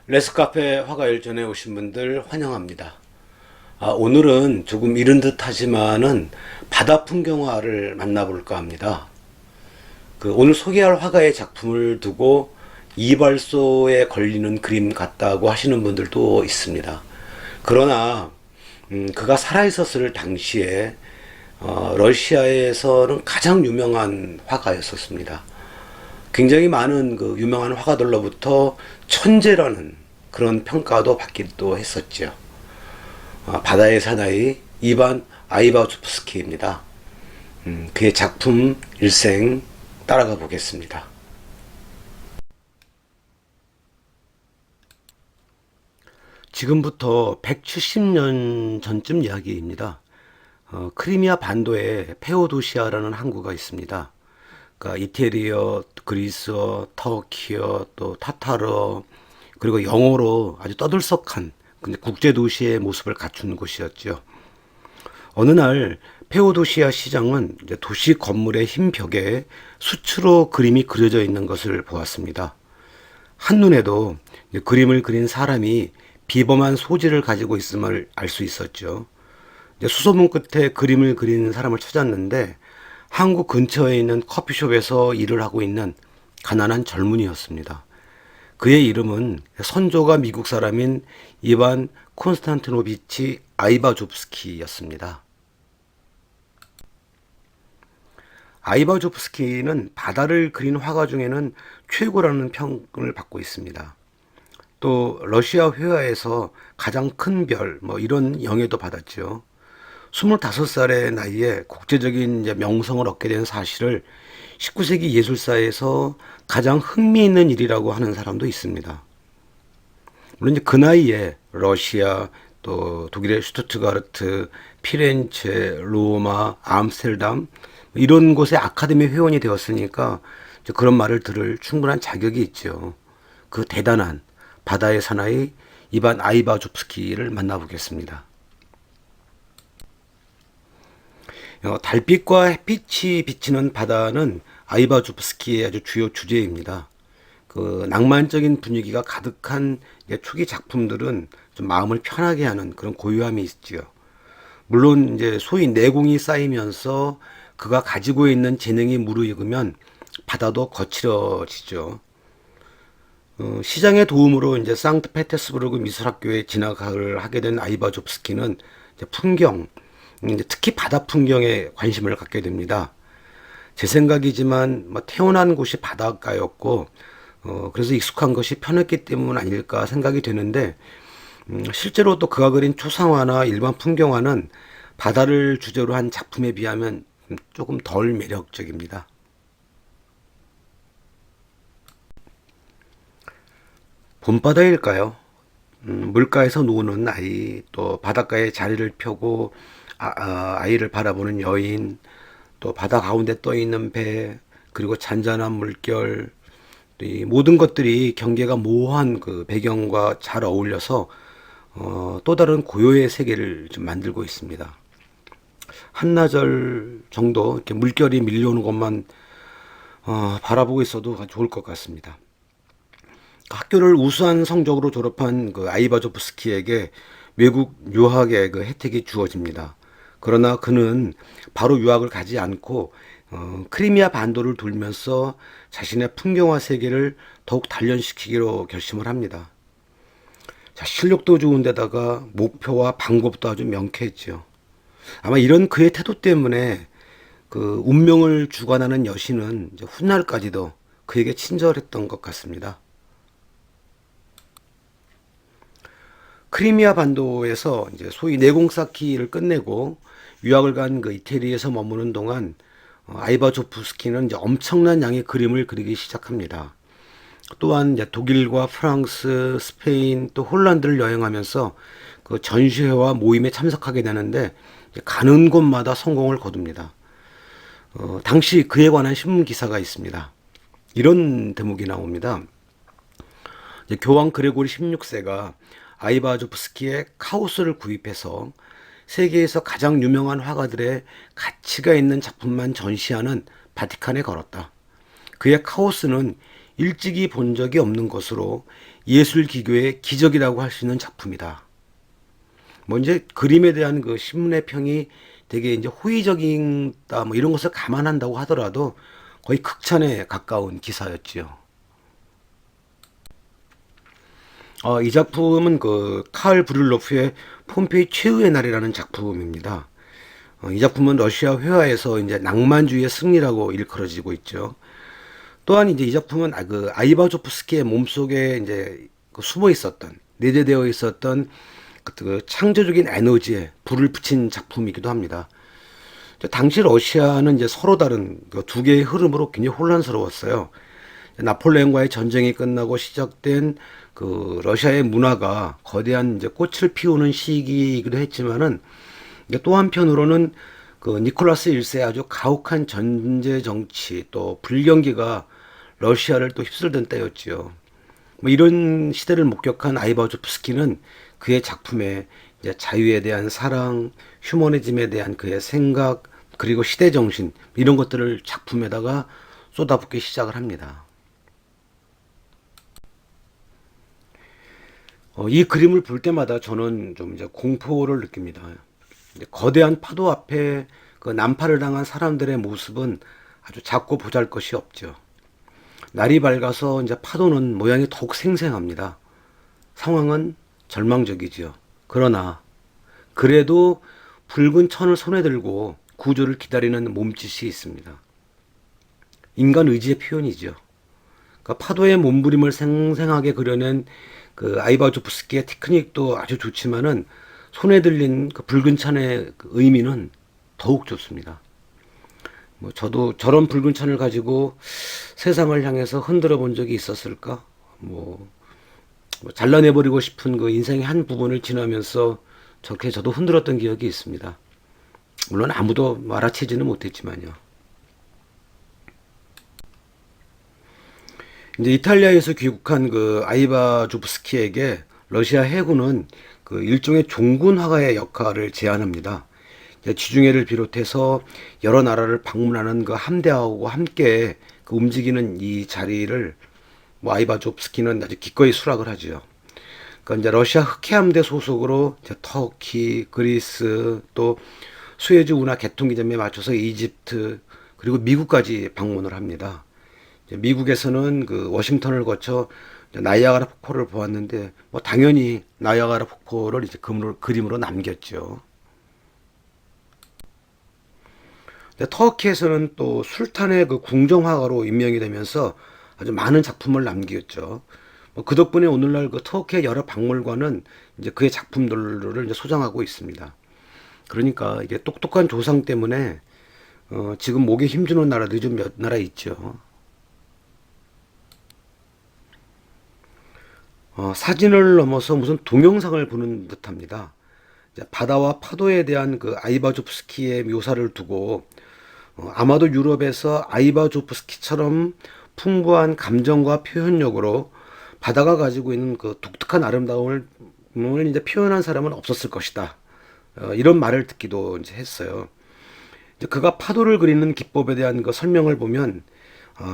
레스카페 화가일전에 오신 분들 환영합니다. 오늘은 조금 이른 듯 하지만은 바다 풍경화를 만나볼까 합니다. 오늘 소개할 화가의 작품을 두고 이발소에 걸리는 그림 같다고 하시는 분들도 있습니다. 그러나 그가 살아있었을 당시에 러시아에서는 가장 유명한 화가였었습니다. 굉장히 많은 유명한 화가들로부터 천재라는 그런 평가도 받기도 했었죠. 바다의 사나이 이반 아이바조프스키입니다. 그의 작품 일생 따라가 보겠습니다. 지금부터 170년 전쯤 이야기입니다. 크리미아 반도에 페오도시아라는 항구가 있습니다. 그러니까 이태리어, 그리스어, 터키어, 또 타타르어, 그리고 영어로 아주 떠들썩한 근데 국제 도시의 모습을 갖춘 곳이었죠. 어느 날 페오도시아 시장은 이제 도시 건물의 흰 벽에 수치로 그림이 그려져 있는 것을 보았습니다. 한눈에도 그림을 그린 사람이 비범한 소질을 가지고 있음을 알 수 있었죠. 수소문 끝에 그림을 그린 사람을 찾았는데 한국 근처에 있는 커피숍에서 일을 하고 있는 가난한 젊은이였습니다. 그의 이름은 선조가 미국 사람인 이반 콘스탄티노비치 아이바조프스키였습니다. 아이바조프스키는 바다를 그린 화가 중에는 최고라는 평을 받고 있습니다. 또 러시아 회화에서 가장 큰 별, 이런 영예도 받았죠. 25살의 나이에 국제적인 명성을 얻게 된 사실을 19세기 예술사에서 가장 흥미있는 일이라고 하는 사람도 있습니다. 물론 이제 그 나이에 러시아, 또 독일의 슈투트가르트, 피렌체, 로마, 암스테르담 이런 곳의 아카데미 회원이 되었으니까 그런 말을 들을 충분한 자격이 있죠. 그 대단한 바다의 사나이 이반 아이바조프스키를 만나보겠습니다. 달빛과 햇빛이 비치는 바다는 아이바조프스키의 아주 주요 주제입니다. 낭만적인 분위기가 가득한 초기 작품들은 좀 마음을 편하게 하는 그런 고요함이 있지요. 물론 이제 소위 내공이 쌓이면서 그가 가지고 있는 재능이 무르익으면 바다도 거칠어지죠. 시장의 도움으로 이제 상트페테스부르크 미술학교에 진학을 하게 된 아이바조프스키는 이제 풍경, 이제 특히 바다 풍경에 관심을 갖게 됩니다. 제 생각이지만 태어난 곳이 바닷가였고 그래서 익숙한 것이 편했기 때문 아닐까 생각이 되는데 실제로 또 그가 그린 초상화나 일반 풍경화는 바다를 주제로 한 작품에 비하면 조금 덜 매력적입니다. 봄바다일까요? 물가에서 노는 아이, 또 바닷가에 자리를 펴고 아이를 바라보는 여인, 또 바다 가운데 떠 있는 배, 그리고 잔잔한 물결, 이 모든 것들이 경계가 모호한 그 배경과 잘 어울려서 또 다른 고요의 세계를 좀 만들고 있습니다. 한나절 정도 이렇게 물결이 밀려오는 것만 바라보고 있어도 좋을 것 같습니다. 학교를 우수한 성적으로 졸업한 아이바조프스키에게 외국 유학의 혜택이 주어집니다. 그러나 그는 바로 유학을 가지 않고 크리미아 반도를 돌면서 자신의 풍경화 세계를 더욱 단련시키기로 결심을 합니다. 자, 실력도 좋은데다가 목표와 방법도 아주 명쾌했죠. 아마 이런 그의 태도 때문에 운명을 주관하는 여신은 이제 훗날까지도 그에게 친절했던 것 같습니다. 크리미아 반도에서 이제 소위 내공 쌓기를 끝내고 유학을 간 이태리에서 머무는 동안 아이바조프스키는 이제 엄청난 양의 그림을 그리기 시작합니다. 또한 이제 독일과 프랑스, 스페인, 또 홀란드를 여행하면서 전시회와 모임에 참석하게 되는데 가는 곳마다 성공을 거둡니다. 당시 그에 관한 신문 기사가 있습니다. 이런 대목이 나옵니다. 교황 그레고리 16세가 아이바조프스키의 카오스를 구입해서 세계에서 가장 유명한 화가들의 가치가 있는 작품만 전시하는 바티칸에 걸었다. 그의 카오스는 일찍이 본 적이 없는 것으로 예술 기교의 기적이라고 할 수 있는 작품이다. 뭐 이제 그림에 대한 그 신문의 평이 되게 이제 호의적이다 뭐 이런 것을 감안한다고 하더라도 거의 극찬에 가까운 기사였지요. 이 작품은 그 칼 브릴로프의 폼페이 최후의 날이라는 작품입니다. 이 작품은 러시아 회화에서 이제 낭만주의의 승리라고 일컬어지고 있죠. 또한 이제 이 작품은 그 아이바조프스키의 몸속에 이제 그 숨어 있었던 내재되어 있었던 그 창조적인 에너지에 불을 붙인 작품이기도 합니다. 당시 러시아는 이제 서로 다른 그 두 개의 흐름으로 굉장히 혼란스러웠어요. 나폴레옹과의 전쟁이 끝나고 시작된 그 러시아의 문화가 거대한 이제 꽃을 피우는 시기이기도 했지만은 또 한편으로는 그 니콜라스 1세의 아주 가혹한 전제 정치 또 불경기가 러시아를 또 휩쓸던 때였지요. 뭐 이런 시대를 목격한 아이바조프스키는 그의 작품에 이제 자유에 대한 사랑, 휴머니즘에 대한 그의 생각, 그리고 시대 정신 이런 것들을 작품에다가 쏟아붓기 시작을 합니다. 이 그림을 볼 때마다 저는 좀 이제 공포를 느낍니다. 이제 거대한 파도 앞에 그 난파를 당한 사람들의 모습은 아주 작고 보잘것이 없죠. 날이 밝아서 이제 파도는 모양이 더욱 생생합니다. 상황은 절망적이지요. 그러나 그래도 붉은 천을 손에 들고 구조를 기다리는 몸짓이 있습니다. 인간 의지의 표현이죠. 그러니까 파도의 몸부림을 생생하게 그려낸 그 아이바조프스키의 테크닉도 아주 좋지만은 손에 들린 그 붉은 천의 그 의미는 더욱 좋습니다. 뭐 저도 저런 붉은 천을 가지고 세상을 향해서 흔들어 본 적이 있었을까? 뭐 잘라내버리고 싶은 그 인생의 한 부분을 지나면서 저렇게 저도 흔들었던 기억이 있습니다. 물론 아무도 알아채지는 못했지만요. 이제 이탈리아에서 귀국한 그 아이바조프스키에게 러시아 해군은 그 일종의 종군 화가의 역할을 제안합니다. 지중해를 비롯해서 여러 나라를 방문하는 그 함대하고 함께 그 움직이는 이 자리를 뭐 아이바조프스키는 아주 기꺼이 수락을 하죠. 그러니까 이제 러시아 흑해함대 소속으로 이제 터키, 그리스 또 수에즈 운하 개통기점에 맞춰서 이집트 그리고 미국까지 방문을 합니다. 미국에서는 그 워싱턴을 거쳐 나이아가라 폭포를 보았는데 뭐 당연히 나이아가라 폭포를 이제 그림으로 남겼죠. 터키에서는 또 술탄의 그 궁정화가로 임명이 되면서 아주 많은 작품을 남겼죠. 뭐그 덕분에 오늘날 그 터키의 여러 박물관은 이제 그의 작품들을 이제 소장하고 있습니다. 그러니까 이게 똑똑한 조상 때문에 지금 목에 힘주는 나라들이 좀 몇 나라 있죠. 사진을 넘어서 무슨 동영상을 보는 듯합니다. 바다와 파도에 대한 그 아이바조프스키의 묘사를 두고 아마도 유럽에서 아이바조프스키처럼 풍부한 감정과 표현력으로 바다가 가지고 있는 그 독특한 아름다움을 이제 표현한 사람은 없었을 것이다. 이런 말을 듣기도 이제 했어요. 이제 그가 파도를 그리는 기법에 대한 그 설명을 보면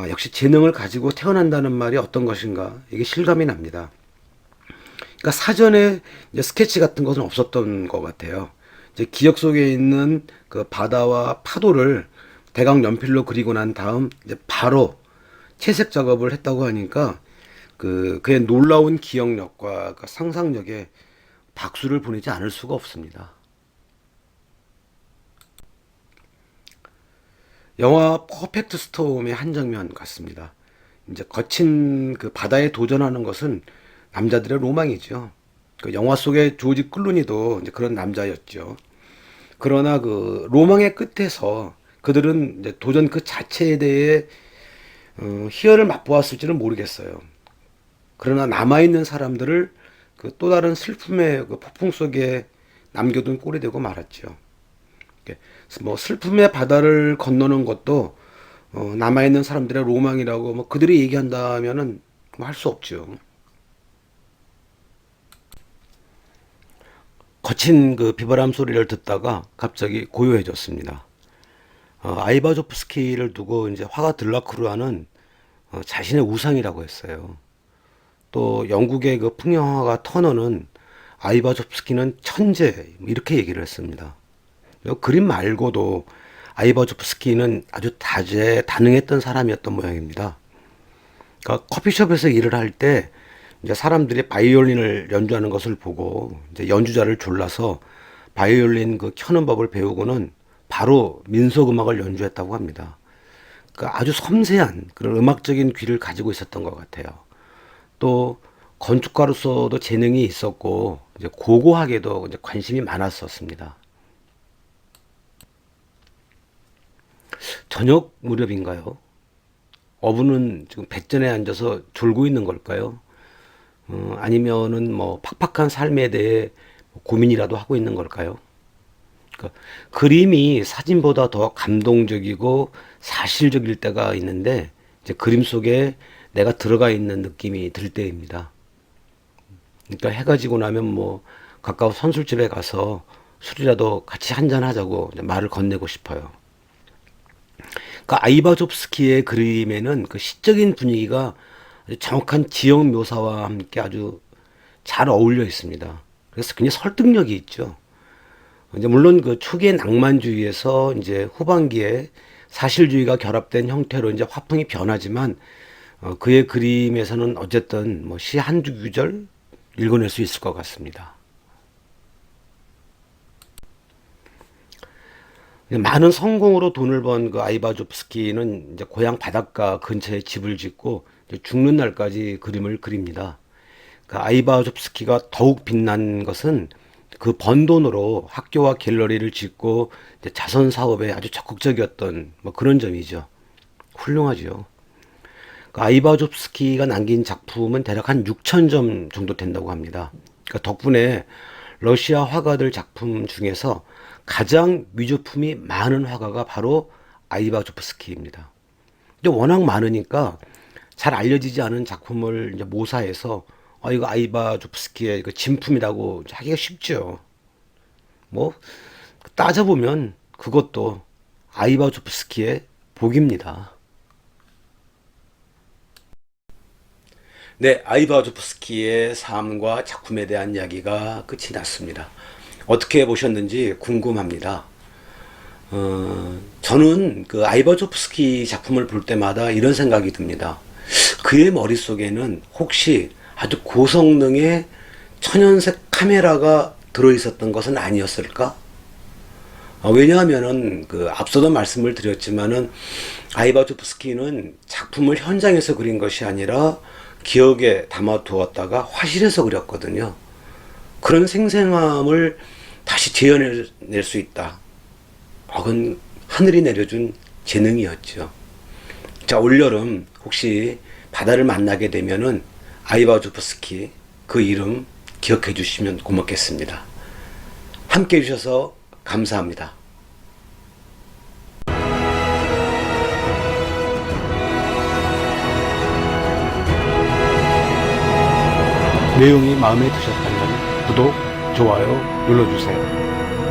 역시 재능을 가지고 태어난다는 말이 어떤 것인가 이게 실감이 납니다. 그러니까 사전에 이제 스케치 같은 것은 없었던 것 같아요. 이제 기억 속에 있는 그 바다와 파도를 대강 연필로 그리고 난 다음 이제 바로 채색 작업을 했다고 하니까 그의 놀라운 기억력과 그 상상력에 박수를 보내지 않을 수가 없습니다. 영화 퍼펙트 스톰의 한 장면 같습니다. 이제 거친 그 바다에 도전하는 것은 남자들의 로망이죠. 그 영화 속의 조지 클루니도 이제 그런 남자였죠. 그러나 그 로망의 끝에서 그들은 이제 도전 그 자체에 대해 희열을 맛보았을지는 모르겠어요. 그러나 남아있는 사람들을 그 또 다른 슬픔의 그 폭풍 속에 남겨둔 꼴이 되고 말았죠. 뭐 슬픔의 바다를 건너는 것도 남아있는 사람들의 로망이라고 뭐 그들이 얘기한다면은 뭐 할 수 없죠. 거친 그 비바람 소리를 듣다가 갑자기 고요해졌습니다. 아이바조프스키를 두고 이제 화가 들라크루아는 자신의 우상이라고 했어요. 또 영국의 그 풍경화가 터너는 아이바조프스키는 천재 이렇게 얘기를 했습니다. 그림 말고도 아이바조프스키는 아주 다재다능했던 사람이었던 모양입니다. 그러니까 커피숍에서 일을 할 때 이제 사람들이 바이올린을 연주하는 것을 보고 이제 연주자를 졸라서 바이올린 그 켜는 법을 배우고는 바로 민속 음악을 연주했다고 합니다. 그러니까 아주 섬세한 그런 음악적인 귀를 가지고 있었던 것 같아요. 또 건축가로서도 재능이 있었고 이제 고고학에도 이제 관심이 많았었습니다. 저녁 무렵인가요? 어부는 지금 뱃전에 앉아서 졸고 있는 걸까요? 아니면은 뭐 팍팍한 삶에 대해 고민이라도 하고 있는 걸까요? 그러니까 그림이 사진보다 더 감동적이고 사실적일 때가 있는데 이제 그림 속에 내가 들어가 있는 느낌이 들 때입니다. 그러니까 해가 지고 나면 뭐 가까운 선술집에 가서 술이라도 같이 한잔 하자고 이제 말을 건네고 싶어요. 그 아이바조프스키의 그림에는 그 시적인 분위기가 아주 정확한 지역 묘사와 함께 아주 잘 어울려 있습니다. 그래서 굉장히 설득력이 있죠. 이제 물론 그 초기의 낭만주의에서 이제 후반기에 사실주의가 결합된 형태로 이제 화풍이 변하지만 그의 그림에서는 어쨌든 뭐 시 한두 구절 읽어낼 수 있을 것 같습니다. 많은 성공으로 돈을 번 그 아이바조프스키는 이제 고향 바닷가 근처에 집을 짓고 이제 죽는 날까지 그림을 그립니다. 그 아이바조프스키가 더욱 빛난 것은 그 번 돈으로 학교와 갤러리를 짓고 이제 자선 사업에 아주 적극적이었던 뭐 그런 점이죠. 훌륭하죠. 그 아이바조프스키가 남긴 작품은 대략 한 6천 점 정도 된다고 합니다. 그러니까 덕분에 러시아 화가들 작품 중에서 가장 미조품이 많은 화가가 바로 아이바조프스키입니다. 근데 워낙 많으니까 잘 알려지지 않은 작품을 이제 모사해서 이거 아이바조프스키의 그 진품이라고 하기가 쉽죠. 뭐 따져보면 그것도 아이바조프스키의 복입니다. 네, 아이바조프스키의 삶과 작품에 대한 이야기가 끝이 났습니다. 어떻게 보셨는지 궁금합니다. 저는 그 아이바조프스키 작품을 볼 때마다 이런 생각이 듭니다. 그의 머릿속에는 혹시 아주 고성능의 천연색 카메라가 들어있었던 것은 아니었을까? 왜냐하면은 그 앞서도 말씀을 드렸지만은 아이바조프스키는 작품을 현장에서 그린 것이 아니라 기억에 담아두었다가 화실에서 그렸거든요. 그런 생생함을 다시 재현해낼 수 있다. 그건 하늘이 내려준 재능이었죠. 자, 올여름 혹시 바다를 만나게 되면은 아이바조프스키 그 이름 기억해 주시면 고맙겠습니다. 함께 해주셔서 감사합니다. 내용이 마음에 드셨다면 구독, 좋아요 눌러주세요.